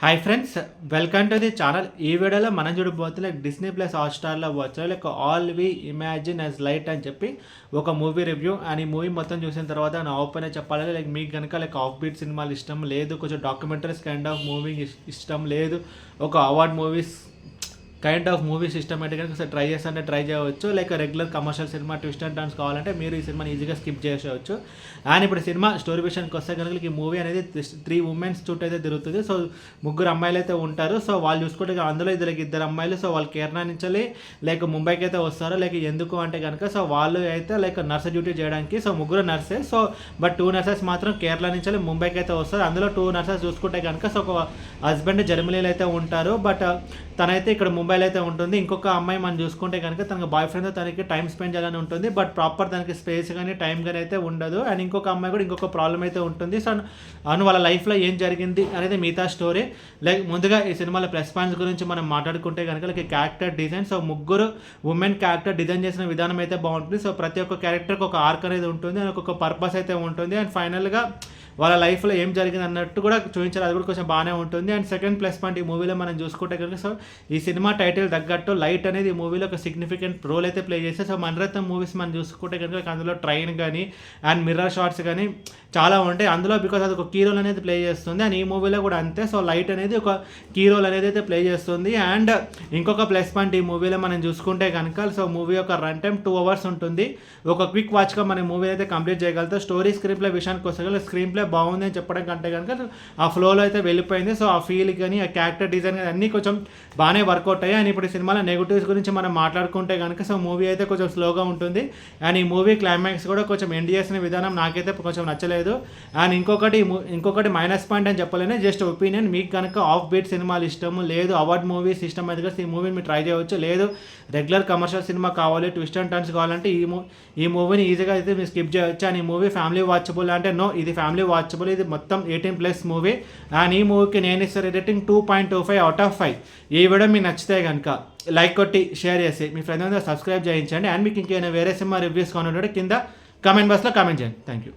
Hi friends, welcome to the channel. ఈ వీడియోలో మనం చూడబోతున్న డిస్నీ ప్లస్ హాట్‌స్టార్‌లో వచ్చే like all we imagine as light అని చెప్పి ఒక మూవీ రివ్యూ. అండ్ ఈ మూవీ మొత్తం చూసిన తర్వాత నా ఓపెన్‌గా చెప్పాలంటే లైక్ మీకు గనుక లైక్ ఆఫ్ బీట్ సినిమాలు ఇష్టం లేదు, కొంచెం డాక్యుమెంటరీస్ కైండ్ ఆఫ్ మూవీ ఇష్టం లేదు, ఒక award movies kind of movie సిస్టమేటిక్గా ఒకసారి ట్రై చేస్తుంటే ట్రై చేయవచ్చు. Like regular commercial cinema twist and turns కావాలంటే మీరు ఈ సినిమాని ఈజీగా స్కిప్ చేసేయచ్చు. అండ్ ఇప్పుడు సినిమా స్టోరీ విషయానికి వస్తే కనుక ఈ మూవీ అనేది 3 ఉమెన్స్ చుట్టూ అయితే తిరుగుతుంది. సో ముగ్గురు అమ్మాయిలు అయితే ఉంటారు. సో వాళ్ళు చూసుకుంటే అందులో ఇద్దరు అమ్మాయిలు. సో వాళ్ళు కేరళ నుంచి లైక్ ముంబైకి అయితే వస్తారు. లైక్ ఎందుకు అంటే కనుక సో వాళ్ళు అయితే లైక్ నర్స్ డ్యూటీ చేయడానికి. సో ముగ్గురు నర్సే. సో బట్ 2 నర్సెస్ మాత్రం కేరళ నుంచి ముంబైకి అయితే వస్తారు. అందులో 2 నర్సెస్ చూసుకుంటే కనుక సో ఒక హస్బెండ్ జర్మనీలో అయితే ఉంటారు. బట్ తనైతే ఇక్కడ ముంబైలో అయితే ఉంటుంది. ఇంకొక అమ్మాయి మనం చూసుకుంటే కనుక తనకి బాయ్ ఫ్రెండ్తో తనకి టైం స్పెండ్ చేయాలని ఉంటుంది. బట్ ప్రాపర్ తనకి స్పేస్ కానీ టైం కానీ అయితే ఉండదు. అండ్ ఇంకొక అమ్మాయి కూడా ఇంకొక ప్రాబ్లం అయితే ఉంటుంది. సో వాళ్ళ లైఫ్లో ఏం జరిగింది అనేది మిగతా స్టోరీ. లైక్ ముందుగా ఈ సినిమాలో ప్లస్ పాయింట్స్ గురించి మనం మాట్లాడుకుంటే కనుక లైక్ క్యారెక్టర్ డిజైన్. సో ముగ్గురు ఉమెన్ క్యారెక్టర్ డిజైన్ చేసిన విధానం అయితే బాగుంటుంది. సో ప్రతి ఒక్క క్యారెక్టర్కి ఒక ఆర్క్ అనేది ఉంటుంది అండ్ ఒక పర్పస్ అయితే ఉంటుంది. అండ్ ఫైనల్గా వాళ్ళ లైఫ్లో ఏం జరిగింది అన్నట్టు కూడా చూపించారు. అది కూడా కొంచెం బాగానే ఉంటుంది. అండ్ సెకండ్ ప్లస్ పాయింట్ ఈ మూవీలో మనం చూసుకుంటే కనుక సో ఈ సినిమా టైటిల్ తగ్గట్టు లైట్ అనేది ఈ మూవీలో ఒక సిగ్నిఫికెంట్ రోల్ అయితే ప్లే చేస్తే. సో మణిరత్నం మూవీస్ మనం చూసుకుంటే కనుక అందులో ట్రైన్ కానీ అండ్ మిర్రర్ షాట్స్ కానీ చాలా ఉంటాయి అందులో, బికాజ్ అది ఒక కీ రోల్ అనేది ప్లే చేస్తుంది. అండ్ ఈ మూవీలో కూడా అంతే. సో లైట్ అనేది ఒక కీ రోల్ అనేది అయితే ప్లే చేస్తుంది. అండ్ ఇంకొక ప్లస్ పాయింట్ ఈ మూవీలో మనం చూసుకుంటే కనుక సో మూవీ యొక్క రన్ టైం 2 hours ఉంటుంది. ఒక క్విక్ వాచ్గా మన మూవీ అయితే కంప్లీట్ చేయగలుగుతాం. స్టోరీ స్క్రీన్ ప్లే విషయానికి వస్తే స్క్రీన్ ప్లే బాగుంది అని చెప్పడం కంటే కనుక ఆ ఫ్లోలో అయితే వెళ్ళిపోయింది. సో ఆ ఫీల్ కానీ ఆ క్యారెక్టర్ డిజైన్ కానీ అన్నీ కొంచెం బాగానే వర్కౌట్ అయ్యాయి. అండ్ ఇప్పుడు ఈ సినిమాలో నెగిటివ్స్ గురించి మనం మాట్లాడుకుంటే కనుక సో మూవీ అయితే కొంచెం స్లోగా ఉంటుంది. అండ్ ఈ మూవీ క్లైమాక్స్ కూడా కొంచెం ఎండ్ చేసిన విధానం నాకైతే కొంచెం నచ్చలేదు. అండ్ ఇంకొకటి మైనస్ పాయింట్ అని చెప్పలేను, జస్ట్ ఒపీనియన్. మీకు కనుక ఆఫ్ బీట్ సినిమాలు ఇష్టము లేదు, అవార్డ్ మూవీస్ ఇష్టం అయితే ఈ మూవీని మీరు ట్రై చేయవచ్చు. లేదు రెగ్యులర్ కమర్షియల్ సినిమా కావాలి, ట్విస్ట్ అండ్ టర్న్స్ కావాలంటే ఈ మూవీని ఈజీగా అయితే మీరు స్కిప్ చేయవచ్చు. అండ్ ఈ మూవీ ఫ్యామిలీ వాచబుల్ అంటే నో, ఇది ఫ్యామిలీ వాచబుల్, ఇది మొత్తం 18+ మూవీ. అండ్ ఈ మూవీకి నేను ఇస్తే రేటింగ్ 2.25 out of 5. ఈ వీడియో మీకు నచ్చితే కనుక లైక్ కొట్టి షేర్ చేసి మీ ఫ్రెండ్స్ అందరూ సబ్స్క్రైబ్ చేయించండి. అండ్ మీకు ఇంకేమైనా వేరే సినిమా రివ్యూస్ కావాలంటే కింద కామెంట్ బాక్స్లో కామెంట్ చేయండి. Thank you.